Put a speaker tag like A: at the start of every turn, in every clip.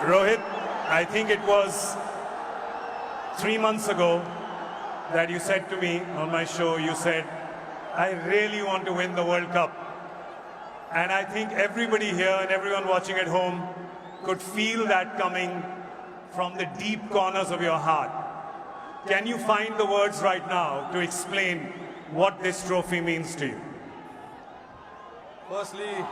A: Rohit, I think it was 3 months ago that you said to me on my show, you said, I really want to win the World Cup. And I think everybody here and everyone watching at home could feel that coming from the deep corners of your heart. Can you find the words right now to explain what this trophy means to you?
B: Firstly,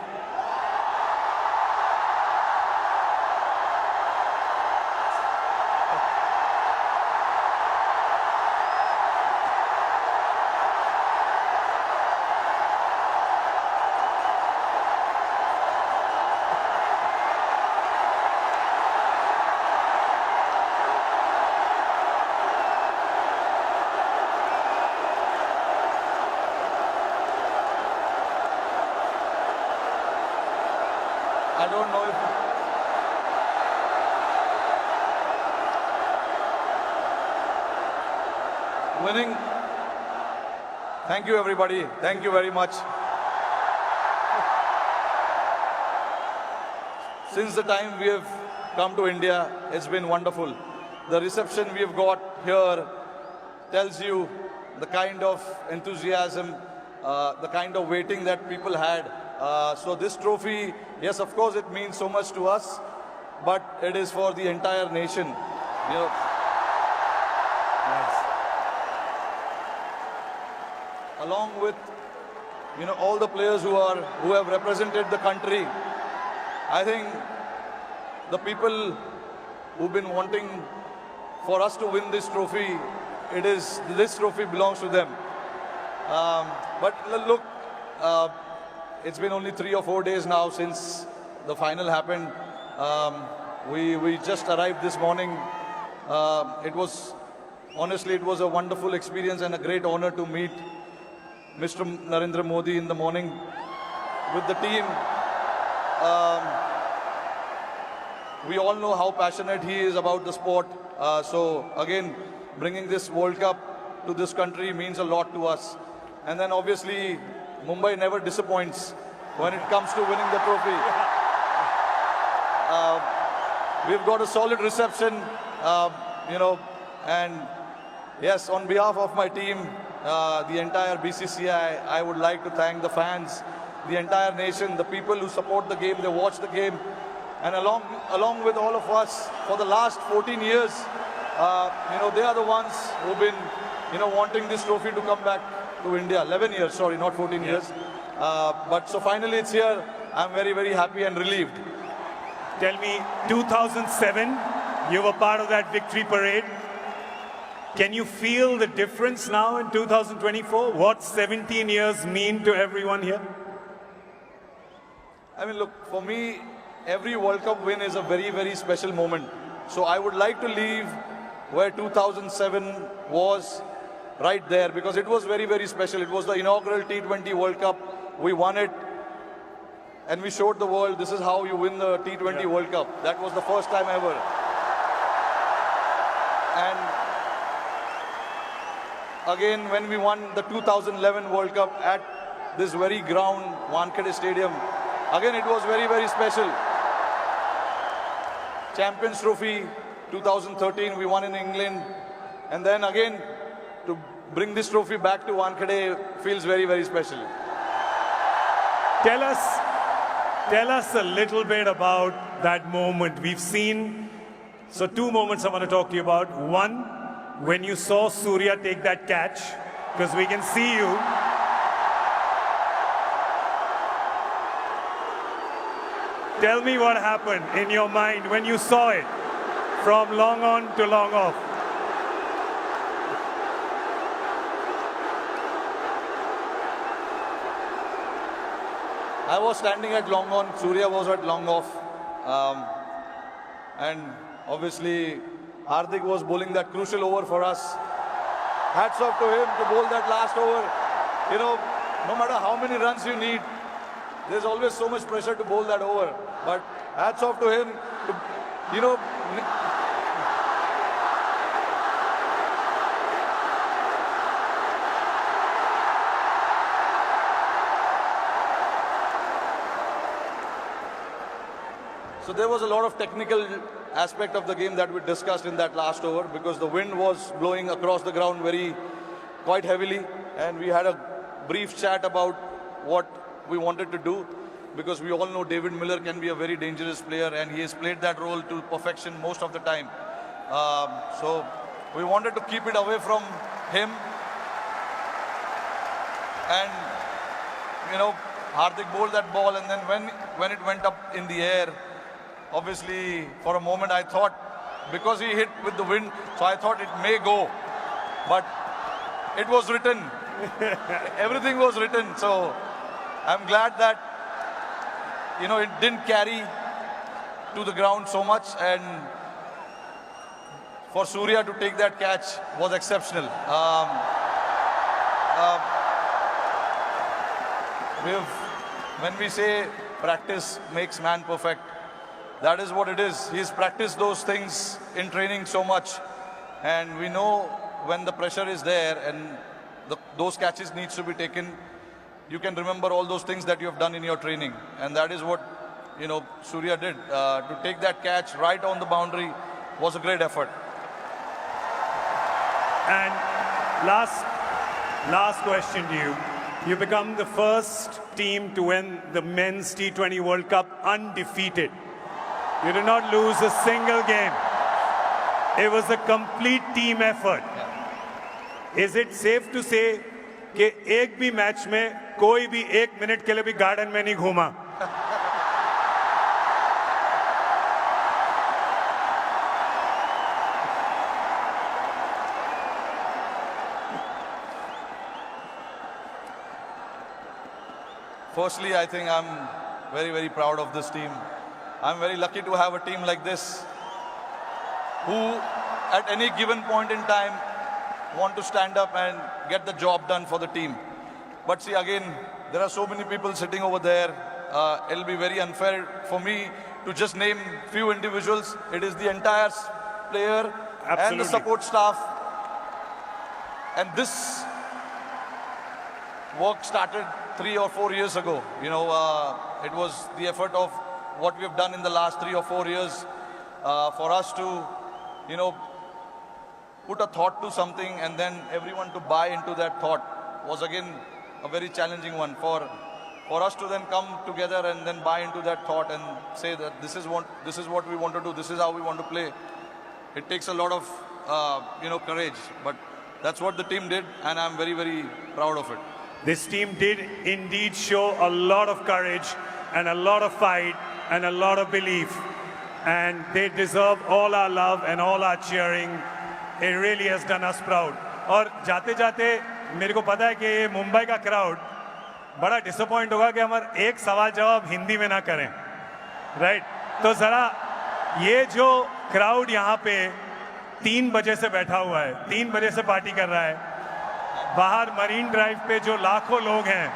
B: I don't know if winning. Thank you, everybody. Thank you very much. Since the time we have come to India, it's been wonderful. The reception we have got here tells you the kind of enthusiasm, the kind of waiting that people had. So this trophy, yes, of course, it means so much to us, but it is for the entire nation. You know, along with all the players who have represented the country. I think the people who've been wanting for us to win this trophy, this trophy belongs to them. But look, it's been only 3 or 4 days now since the final happened. We just arrived this morning. Honestly, it was a wonderful experience and a great honor to meet Mr. Narendra Modi in the morning with the team. We all know how passionate he is about the sport. So again, bringing this World Cup to this country means a lot to us. And then obviously, Mumbai never disappoints when it comes to winning the trophy. We've got a solid reception, and yes, on behalf of my team, the entire BCCI, I would like to thank the fans, the entire nation, the people who support the game, they watch the game, and along with all of us for the last 14 years, they are the ones who've been, wanting this trophy to come back to India. 11 years, sorry, not 14 years. But so finally it's here. I'm very, very happy and relieved.
A: Tell me, 2007, you were part of that victory parade. Can you feel the difference now in 2024? What 17 years mean to everyone here?
B: I mean, look, for me, every World Cup win is a very, very special moment. So I would like to leave where 2007 was, right there, because it was very, very special. It was the inaugural T20 World Cup. We won it, and we showed the world this is how you win the T20 World Cup. That was the first time ever. And again, when we won the 2011 World Cup at this very ground, Wankhede Stadium, again, it was very, very special. Champions Trophy 2013, we won in England. And then again, to bring this trophy back to Wankhede feels very, very special.
A: Tell us a little bit about that moment. We've seen, so 2 moments I want to talk to you about. One, when you saw Surya take that catch, because we can see you. Tell me what happened in your mind when you saw it from long on to long off.
B: I was standing at long on, Surya was at long off. And obviously, Hardik was bowling that crucial over for us. Hats off to him to bowl that last over. No matter how many runs you need, there's always so much pressure to bowl that over. But hats off to him to, So there was a lot of technical aspect of the game that we discussed in that last over, because the wind was blowing across the ground quite heavily, and we had a brief chat about what we wanted to do, because we all know David Miller can be a very dangerous player, and he has played that role to perfection most of the time. So we wanted to keep it away from him, and Hardik bowled that ball, and then when it went up in the air, obviously for a moment I thought, because he hit with the wind, so I thought it may go, but it was written. Everything was written, so I'm glad that it didn't carry to the ground so much, and for Surya to take that catch was exceptional. When we say practice makes man perfect, that is what it is. He's practiced those things in training so much, and we know when the pressure is there and those catches needs to be taken, you can remember all those things that you have done in your training, and that is what Surya did. To take that catch right on the boundary was a great effort.
A: And last question to you. You become the first team to win the Men's T20 World Cup undefeated. You did not lose a single game. It was a complete team effort. Is it safe to say कि एक भी match में कोई भी 1 minute के लिए भी garden में नहीं घूमा?
B: Firstly, I think I'm very, very proud of this team. I'm very lucky to have a team like this who, at any given point in time, want to stand up and get the job done for the team. But see, again, there are so many people sitting over there. It'll be very unfair for me to just name few individuals. It is the entire player and the support staff. And this work started 3 or 4 years ago. It was the effort of what we have done in the last 3 or 4 years for us to, put a thought to something, and then everyone to buy into that thought was again a very challenging one. For us to then come together and then buy into that thought and say that this is what we want to do, this is how we want to play. It takes a lot of courage, but that's what the team did, and I'm very, very proud of it.
A: This team did indeed show a lot of courage and a lot of fight and a lot of belief, and they deserve all our love and all our cheering. It really has done us proud. और जाते जाते मेरे को पता है कि ये मुंबई का क्राउड बड़ा डिसअपॉइंट होगा कि हमारा एक सवाल जवाब हिंदी में ना करें, राइट? तो जरा ये जो क्राउड यहाँ पे 3 बजे से बैठा हुआ है, 3 बजे से पार्टी कर रहा है, बाहर मरीन ड्राइव पे जो लाखों लोग हैं,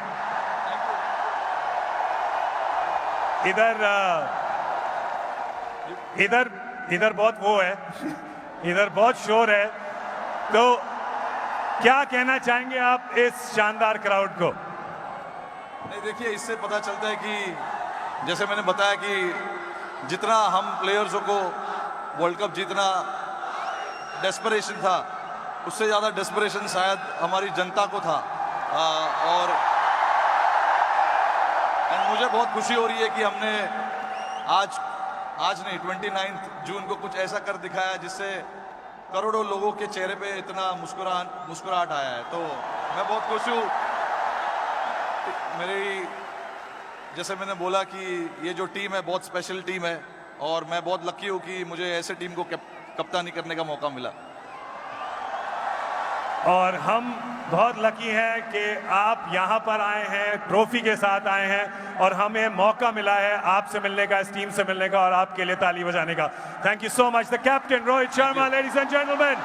A: इधर बहुत वो है, इधर बहुत शोर है, तो क्या कहना चाहेंगे आप इस शानदार क्राउड को?
B: नहीं, देखिए, इससे पता चलता है कि जैसे मैंने बताया कि जितना हम प्लेयर्सों को वर्ल्ड कप जीतना डेस्परेशन था, उससे ज़्यादा डेस्परेशन शायद हमारी जनता को था। और मुझे बहुत खुशी हो रही है कि हमने आज नहीं 29 जून को कुछ ऐसा कर दिखाया जिससे करोड़ों लोगों के चेहरे पे इतना मुस्कुराहट आया है। तो मैं बहुत खुश हूँ। जैसे मैंने बोला कि ये जो टीम है बहुत स्पेशल टीम है, और मैं बहुत लकी हूँ कि मुझे ऐसे टीम को कप्तानी करने का मौका मिला।
A: और हम बहुत लकी हैं कि आप यहाँ पर आए हैं, ट्रॉफी के साथ आए हैं, और हमें मौका मिला है आपसे मिलने का, इस टीम से मिलने का, और आपके लिए ताली बजाने का। Thank you so much the captain Rohit Sharma, ladies and gentleman.